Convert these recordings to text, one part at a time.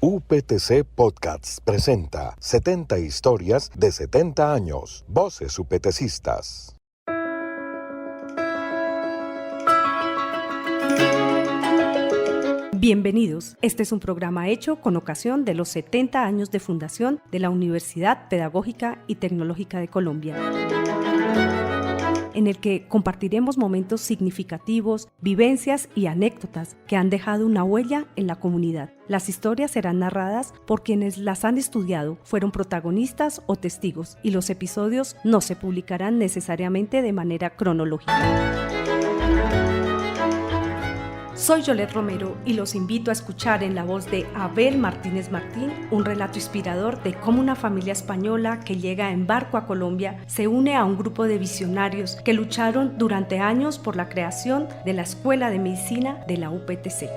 UPTC Podcasts presenta 70 historias de 70 años. Voces UPTCistas. Bienvenidos. Este es un programa hecho con ocasión de los 70 años de fundación de la Universidad Pedagógica y Tecnológica de Colombia, en el que compartiremos momentos significativos, vivencias y anécdotas que han dejado una huella en la comunidad. Las historias serán narradas por quienes las han estudiado, fueron protagonistas o testigos, y los episodios no se publicarán necesariamente de manera cronológica. Soy Yolet Romero y los invito a escuchar en la voz de Abel Martínez Martín un relato inspirador de cómo una familia española que llega en barco a Colombia se une a un grupo de visionarios que lucharon durante años por la creación de la Escuela de Medicina de la UPTC.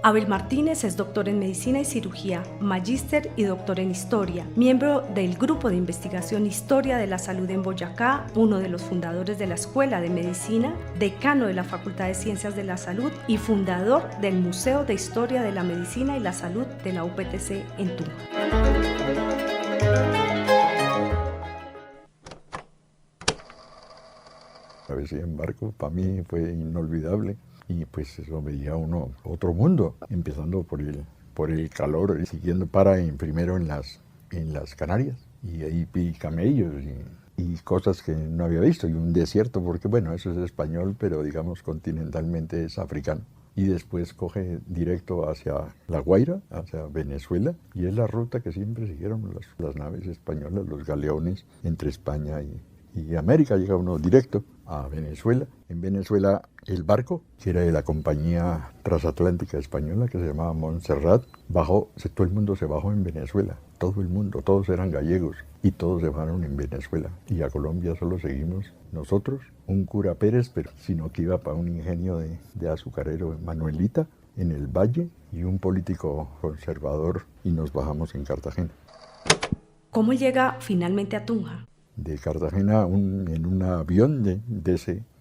Abel Martínez es doctor en Medicina y Cirugía, magíster y doctor en Historia, miembro del Grupo de Investigación Historia de la Salud en Boyacá, uno de los fundadores de la Escuela de Medicina, decano de la Facultad de Ciencias de la Salud y fundador del Museo de Historia de la Medicina y la Salud de la UPTC en Tunja. A veces en barco para mí fue inolvidable. Y pues eso veía uno otro mundo, empezando por el calor, y siguiendo primero en las Canarias, y ahí vi camellos y cosas que no había visto, y un desierto, porque bueno, eso es español, pero digamos continentalmente es africano. Y después coge directo hacia La Guaira, hacia Venezuela, y es la ruta que siempre siguieron las naves españolas, los galeones, entre España y América. Llega uno directo a Venezuela. En Venezuela el barco, que era de la compañía transatlántica española, que se llamaba Montserrat, todo el mundo se bajó en Venezuela, todo el mundo, todos eran gallegos y todos se bajaron en Venezuela. Y a Colombia solo seguimos nosotros, un cura Pérez, pero sino que iba para un ingenio de azucarero Manuelita en el Valle, y un político conservador, y nos bajamos en Cartagena. ¿Cómo llega finalmente a Tunja? De Cartagena en un avión de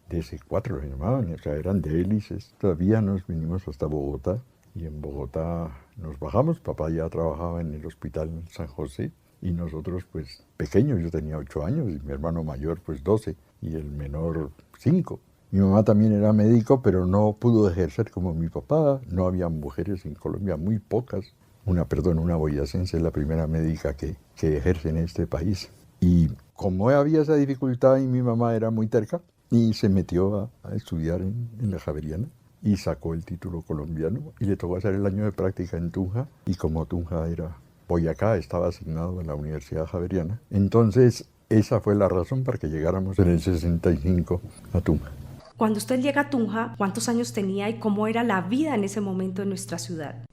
DC-4 se llamaban, o sea, eran de hélices. Todavía nos vinimos hasta Bogotá, y en Bogotá nos bajamos. Papá ya trabajaba en el hospital San José, y nosotros pues pequeños, yo tenía 8 años y mi hermano mayor pues 12 y el menor 5. Mi mamá también era médico, pero no pudo ejercer como mi papá. No había mujeres en Colombia, muy pocas. Una boyacense es la primera médica que ejerce en este país. Y como había esa dificultad, y mi mamá era muy terca, y se metió a estudiar en la Javeriana, y sacó el título colombiano, y le tocó hacer el año de práctica en Tunja, y como Tunja era Boyacá, estaba asignado a la Universidad Javeriana. Entonces, esa fue la razón para que llegáramos en el 65 a Tunja. Cuando usted llega a Tunja, ¿cuántos años tenía y cómo era la vida en ese momento en nuestra ciudad?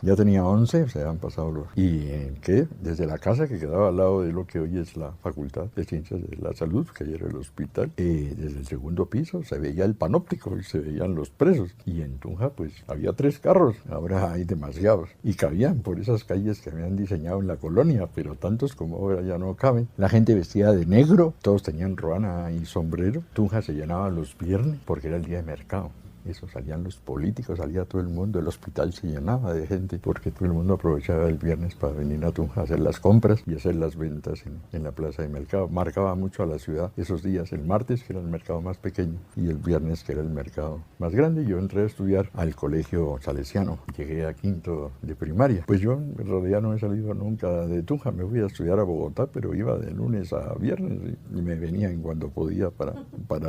Ya tenía 11, o sea, han pasado los... ¿Y en qué? Desde la casa que quedaba al lado de lo que hoy es la Facultad de Ciencias de la Salud, que ayer era el hospital, desde el segundo piso se veía el panóptico y se veían los presos. Y en Tunja, pues, había 3 carros, ahora hay demasiados. Y cabían por esas calles que habían diseñado en la colonia, pero tantos como ahora ya no caben. La gente vestía de negro, todos tenían ruana y sombrero. Tunja se llenaba los viernes porque era el día de mercado. Eso, salían los políticos, salía todo el mundo, el hospital se llenaba de gente porque todo el mundo aprovechaba el viernes para venir a Tunja a hacer las compras y hacer las ventas en la plaza de mercado. Marcaba mucho a la ciudad esos días, el martes, que era el mercado más pequeño, y el viernes, que era el mercado más grande. Yo entré a estudiar al colegio salesiano, llegué a quinto de primaria. Pues yo en realidad no he salido nunca de Tunja, me fui a estudiar a Bogotá, pero iba de lunes a viernes y me venía en cuando podía para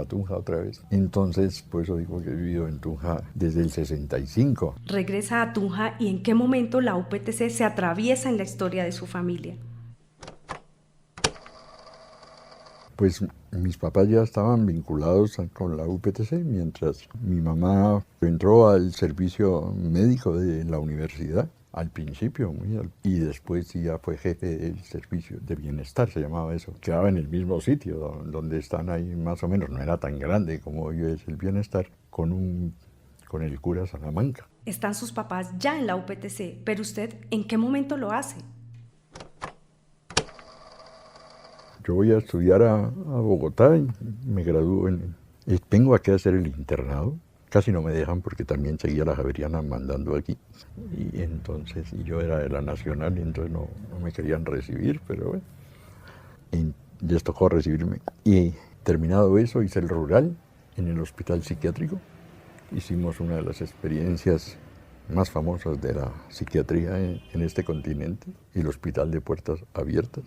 Tunja otra vez. Entonces, por eso digo que he vivido en Tunja desde el 65. Regresa a Tunja, y ¿en qué momento la UPTC se atraviesa en la historia de su familia? Pues mis papás ya estaban vinculados con la UPTC, mientras mi mamá entró al servicio médico de la universidad, al principio, y después ya fue jefe del servicio de bienestar, se llamaba eso. Quedaba en el mismo sitio donde están ahí más o menos, no era tan grande como hoy es el bienestar, con el cura Salamanca. Están sus papás ya en la UPTC, pero usted, ¿en qué momento lo hace? Yo voy a estudiar a Bogotá y me gradúo en vengo aquí a hacer el internado. Casi no me dejan porque también seguía la Javeriana mandando aquí. Y entonces yo era de la Nacional y entonces no me querían recibir, pero bueno. Y les tocó recibirme. Y terminado eso hice el rural en el hospital psiquiátrico. Hicimos una de las experiencias más famosas de la psiquiatría en este continente, el Hospital de Puertas Abiertas.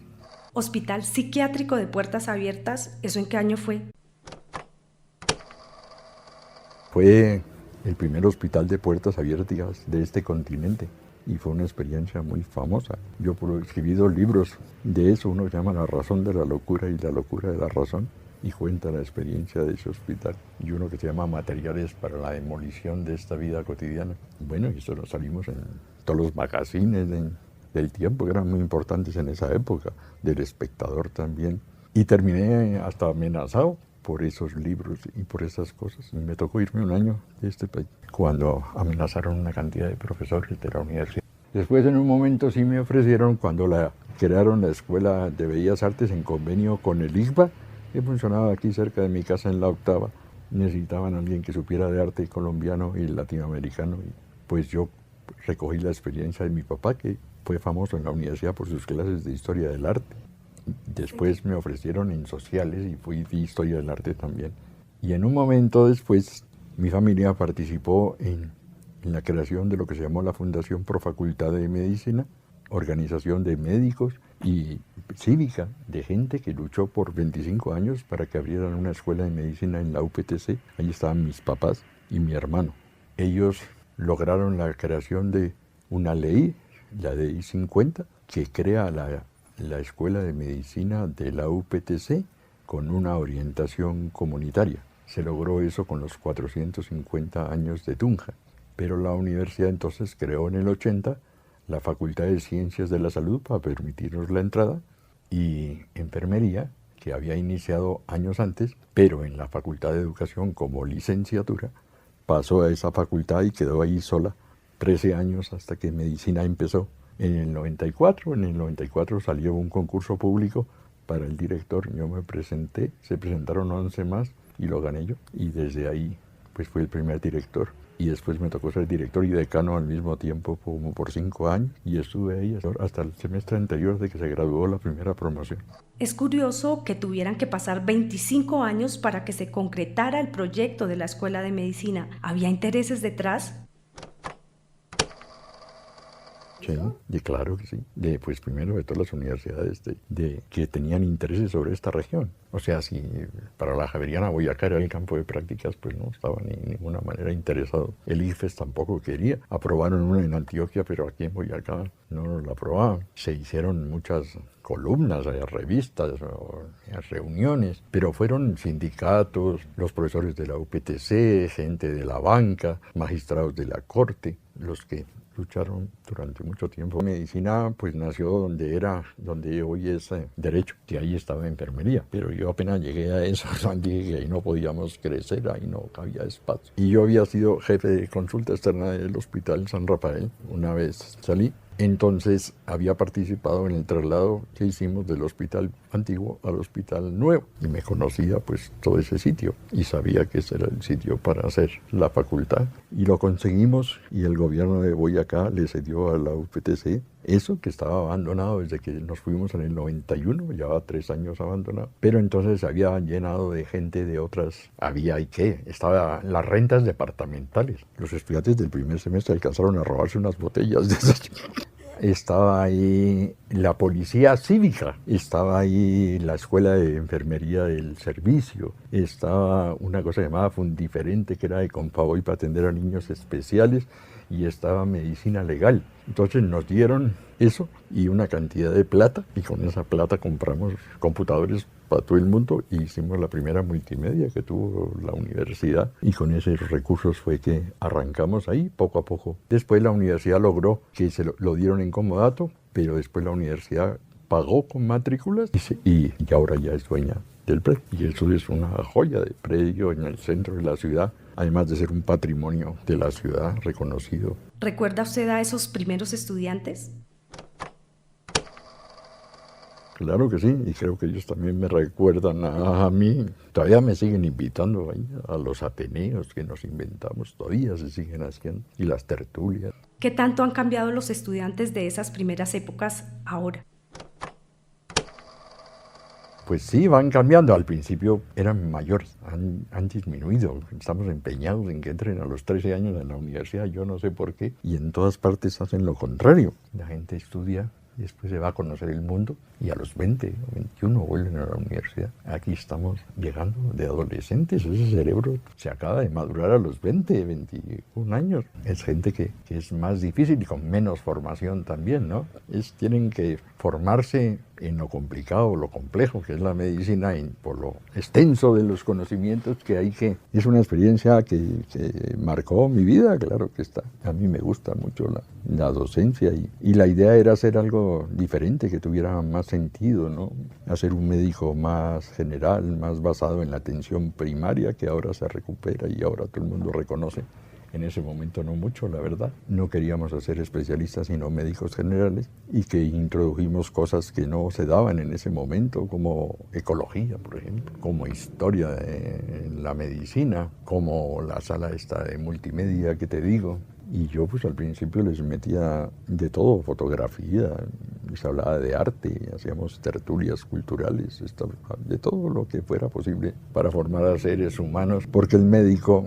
Hospital Psiquiátrico de Puertas Abiertas, ¿eso en qué año fue? Fue el primer hospital de puertas abiertas de este continente y fue una experiencia muy famosa. Yo escribí 2 libros de eso, uno se llama La razón de la locura y La locura de la razón, y cuenta la experiencia de ese hospital, y uno que se llama Materiales para la demolición de esta vida cotidiana. Bueno, y eso lo salimos en todos los magazines del tiempo, que eran muy importantes en esa época, del Espectador también, y terminé hasta amenazado por esos libros y por esas cosas. Y me tocó irme un año de este país cuando amenazaron una cantidad de profesores de la universidad. Después, en un momento, sí me ofrecieron, cuando crearon la Escuela de Bellas Artes en convenio con el ICBA, que funcionaba aquí cerca de mi casa en la Octava. Necesitaban a alguien que supiera de arte colombiano y latinoamericano. Y pues yo recogí la experiencia de mi papá, que fue famoso en la universidad por sus clases de historia del arte. Después me ofrecieron en sociales y di historia del arte también. Y en un momento después, mi familia participó en la creación de lo que se llamó la Fundación Pro Facultad de Medicina, organización de médicos y cívica, de gente que luchó por 25 años para que abrieran una escuela de medicina en la UPTC. Allí estaban mis papás y mi hermano. Ellos lograron la creación de una ley, la Ley 50, que crea la Escuela de Medicina de la UPTC con una orientación comunitaria. Se logró eso con los 450 años de Tunja. Pero la universidad entonces creó en el 80 la Facultad de Ciencias de la Salud para permitirnos la entrada, y enfermería, que había iniciado años antes, pero en la Facultad de Educación como licenciatura, pasó a esa facultad y quedó ahí sola 13 años hasta que medicina empezó. En el 94 salió un concurso público para el director, yo me presenté, se presentaron 11 más y lo gané yo, y desde ahí pues fui el primer director. Y después me tocó ser director y decano al mismo tiempo, como por 5 años, y estuve ahí hasta el semestre anterior de que se graduó la primera promoción. Es curioso que tuvieran que pasar 25 años para que se concretara el proyecto de la Escuela de Medicina. ¿Había intereses detrás? Sí, y claro que sí. Pues primero de todas las universidades que tenían intereses sobre esta región. O sea, si para la Javeriana Boyacá era el campo de prácticas, pues no estaba ni de ninguna manera interesado. El IFES tampoco quería. Aprobaron una en Antioquia, pero aquí en Boyacá no la aprobaban. Se hicieron muchas columnas, revistas, reuniones, pero fueron sindicatos, los profesores de la UPTC, gente de la banca, magistrados de la corte, los que lucharon durante mucho tiempo. Medicina pues nació donde hoy es derecho, que ahí estaba enfermería, pero yo apenas llegué a eso, dije que ahí no podíamos crecer, ahí no había espacio. Y yo había sido jefe de consulta externa del Hospital San Rafael, una vez salí. Entonces había participado en el traslado que hicimos del hospital antiguo al hospital nuevo y me conocía pues todo ese sitio y sabía que ese era el sitio para hacer la facultad, y lo conseguimos, y el gobierno de Boyacá le cedió a la UPTC eso, que estaba abandonado desde que nos fuimos en el 91, llevaba 3 años abandonado, pero entonces se había llenado de gente de otras, estaban las rentas departamentales. Los estudiantes del primer semestre alcanzaron a robarse unas botellas de esas. Estaba ahí la policía cívica, estaba ahí la escuela de enfermería del servicio, estaba una cosa llamada Fundiferente, que era de Confavoy para atender a niños especiales, y estaba medicina legal. Entonces nos dieron eso y una cantidad de plata, y con esa plata compramos computadores para todo el mundo y hicimos la primera multimedia que tuvo la universidad, y con esos recursos fue que arrancamos ahí poco a poco. Después la universidad logró que lo dieron en comodato, pero después la universidad pagó con matrículas y ahora ya es dueña del predio, y eso es una joya de predio en el centro de la ciudad, además de ser un patrimonio de la ciudad reconocido. ¿Recuerda usted a esos primeros estudiantes? Claro que sí, y creo que ellos también me recuerdan a mí. Todavía me siguen invitando ahí a los ateneos que nos inventamos, todavía se siguen haciendo, y las tertulias. ¿Qué tanto han cambiado los estudiantes de esas primeras épocas ahora? Pues sí, van cambiando. Al principio eran mayores, han disminuido. Estamos empeñados en que entren a los 13 años en la universidad, yo no sé por qué. Y en todas partes hacen lo contrario. La gente estudia y después se va a conocer el mundo y a los 20 o 21 vuelven a la universidad. Aquí estamos llegando de adolescentes, ese cerebro se acaba de madurar a los 20, 21 años. Es gente que es más difícil y con menos formación también, ¿no? Tienen que formarse en lo complicado, lo complejo que es la medicina, por lo extenso de los conocimientos que hay que... Es una experiencia que marcó mi vida, claro que está. A mí me gusta mucho la docencia y la idea era hacer algo diferente, que tuviera más sentido, ¿no? Hacer un médico más general, más basado en la atención primaria, que ahora se recupera y ahora todo el mundo reconoce. En ese momento no mucho, la verdad. No queríamos hacer especialistas, sino médicos generales, y que introdujimos cosas que no se daban en ese momento, como ecología, por ejemplo, como historia en la medicina, como la sala esta de multimedia que te digo. Y yo pues al principio les metía de todo, fotografía, les hablaba de arte, hacíamos tertulias culturales, de todo lo que fuera posible para formar a seres humanos, porque el médico...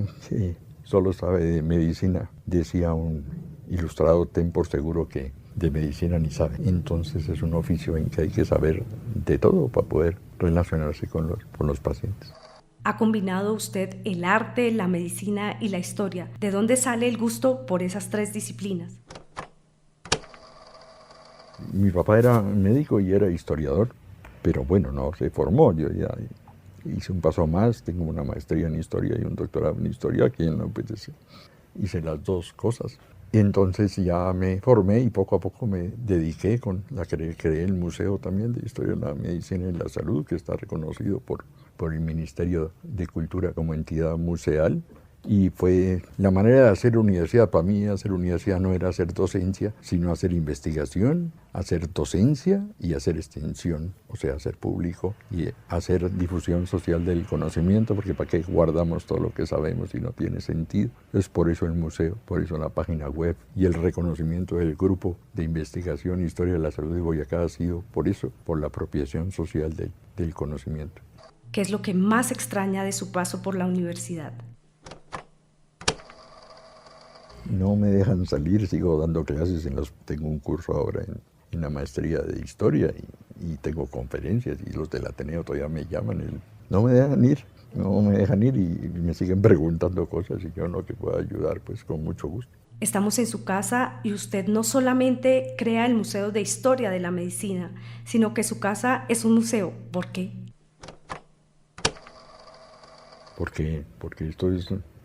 solo sabe de medicina, decía un ilustrado, ten por seguro que de medicina ni sabe. Entonces es un oficio en que hay que saber de todo para poder relacionarse con los pacientes. ¿Ha combinado usted el arte, la medicina y la historia? ¿De dónde sale el gusto por esas tres disciplinas? Mi papá era médico y era historiador, pero bueno, no se formó, yo ya... Hice un paso más, tengo una maestría en historia y un doctorado en historia aquí en la UPTC. Hice las dos cosas. Y entonces ya me formé y poco a poco me dediqué creé el Museo también de Historia de la Medicina y la Salud, que está reconocido por el Ministerio de Cultura como entidad museal. Y fue la manera de hacer universidad. Para mí hacer universidad no era hacer docencia, sino hacer investigación, hacer docencia y hacer extensión, o sea, hacer público y hacer difusión social del conocimiento, porque ¿para qué guardamos todo lo que sabemos si no tiene sentido? Es por eso el museo, por eso la página web y el reconocimiento del Grupo de Investigación e Historia de la Salud de Boyacá ha sido por eso, por la apropiación social del conocimiento. ¿Qué es lo que más extraña de su paso por la universidad? No me dejan salir, sigo dando clases, tengo un curso ahora en la maestría de historia y tengo conferencias y los del Ateneo todavía me llaman. No me dejan ir y me siguen preguntando cosas y yo en lo que pueda ayudar, pues con mucho gusto. Estamos en su casa y usted no solamente crea el Museo de Historia de la Medicina, sino que su casa es un museo. ¿Por qué? Porque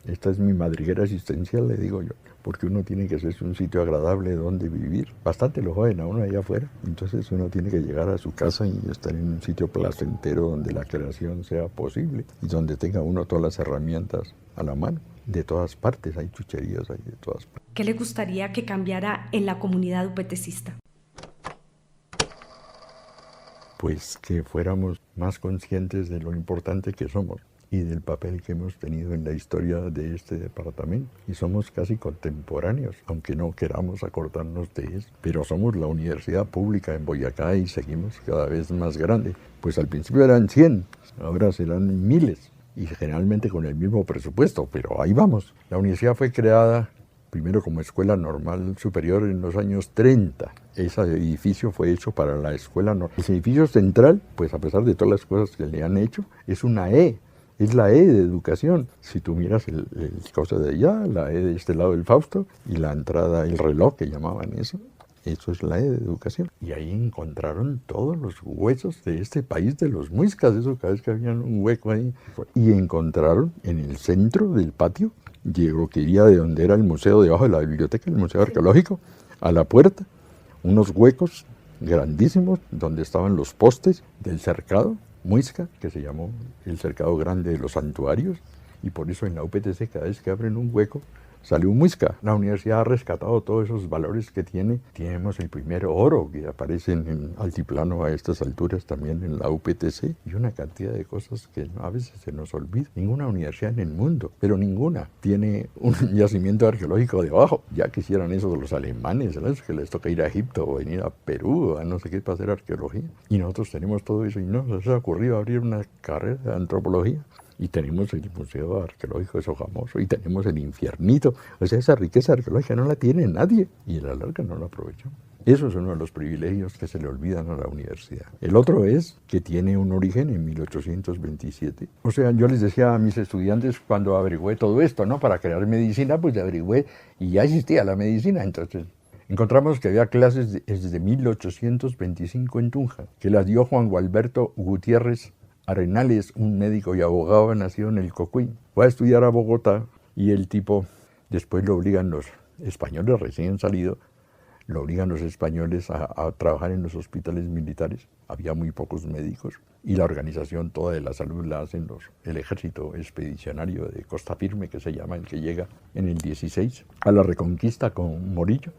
esta es mi madriguera existencial, le digo yo, porque uno tiene que hacerse un sitio agradable donde vivir. Bastante lo joden a uno allá afuera, entonces uno tiene que llegar a su casa y estar en un sitio placentero donde la creación sea posible y donde tenga uno todas las herramientas a la mano. De todas partes, hay chucherías ahí de todas partes. ¿Qué le gustaría que cambiara en la comunidad uptcista? Pues que fuéramos más conscientes de lo importante que somos y del papel que hemos tenido en la historia de este departamento. Y somos casi contemporáneos, aunque no queramos acordarnos de eso. Pero somos la universidad pública en Boyacá y seguimos cada vez más grande. Pues al principio eran 100, ahora serán miles. Y generalmente con el mismo presupuesto, pero ahí vamos. La universidad fue creada primero como escuela normal superior en los años 30. Ese edificio fue hecho para la escuela normal. Ese edificio central, pues a pesar de todas las cosas que le han hecho, es una E. Es la E de educación. Si tú miras el cosa de allá, la E de este lado del Fausto, y la entrada, el reloj que llamaban eso es la E de educación. Y ahí encontraron todos los huesos de este país de los muiscas, eso cada vez que había un hueco ahí. Y encontraron en el centro del patio, llegó que iría de donde era el museo, debajo de la biblioteca, el museo arqueológico, a la puerta, unos huecos grandísimos donde estaban los postes del cercado muisca, que se llamó el cercado grande de los santuarios, y por eso en la UPTC cada vez que abren un hueco salió un muisca. La universidad ha rescatado todos esos valores que tiene. Tenemos el primer oro que aparece en altiplano a estas alturas también en la UPTC y una cantidad de cosas que a veces se nos olvida. Ninguna universidad en el mundo, pero ninguna, tiene un yacimiento arqueológico debajo. Ya quisieran eso de los alemanes, ¿no? Es que les toca ir a Egipto o venir a Perú, a no sé qué, para hacer arqueología. Y nosotros tenemos todo eso y no nos ha ocurrido abrir una carrera de antropología. Y tenemos el Museo Arqueológico de Sogamoso y tenemos el Infiernito. O sea, esa riqueza arqueológica no la tiene nadie y a la larga no la aprovechamos. Eso es uno de los privilegios que se le olvidan a la universidad. El otro es que tiene un origen en 1827. O sea, yo les decía a mis estudiantes cuando averigüé todo esto, ¿no? Para crear medicina, pues averigüé y ya existía la medicina. Entonces encontramos que había clases desde 1825 en Tunja, que las dio Juan Gualberto Gutiérrez Arenales, un médico y abogado nacido en el Cocuy. Fue a estudiar a Bogotá y el tipo, después lo obligan los españoles recién salidos, lo obligan los españoles a trabajar en los hospitales militares. Había muy pocos médicos y la organización toda de la salud la hacen el ejército expedicionario de Costa Firme, que se llama, el que llega en el 16 a la Reconquista con Morillo.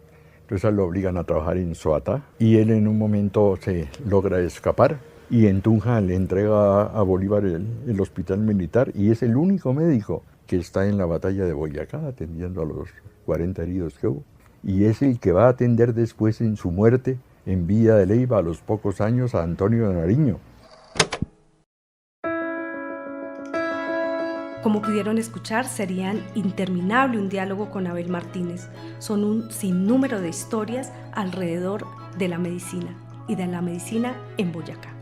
Entonces lo obligan a trabajar en Soatá y él en un momento se logra escapar. Y en Tunja le entrega a Bolívar el hospital militar y es el único médico que está en la batalla de Boyacá atendiendo a los 40 heridos que hubo. Y es el que va a atender después en su muerte en Villa de Leyva a los pocos años a Antonio de Nariño. Como pudieron escuchar, serían interminable un diálogo con Abel Martínez. Son un sinnúmero de historias alrededor de la medicina y de la medicina en Boyacá.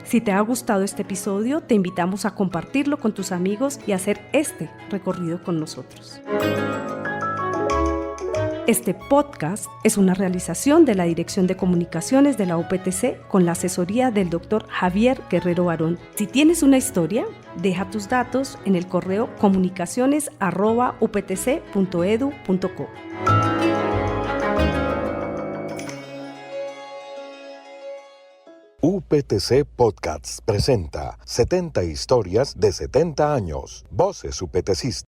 Si te ha gustado este episodio, te invitamos a compartirlo con tus amigos y hacer este recorrido con nosotros. Este podcast es una realización de la Dirección de Comunicaciones de la UPTC con la asesoría del Dr. Javier Guerrero Barón. Si tienes una historia, deja tus datos en el correo comunicaciones@uptc.edu.co. UPTC Podcasts presenta 70 historias de 70 años. Voces UPTCistas.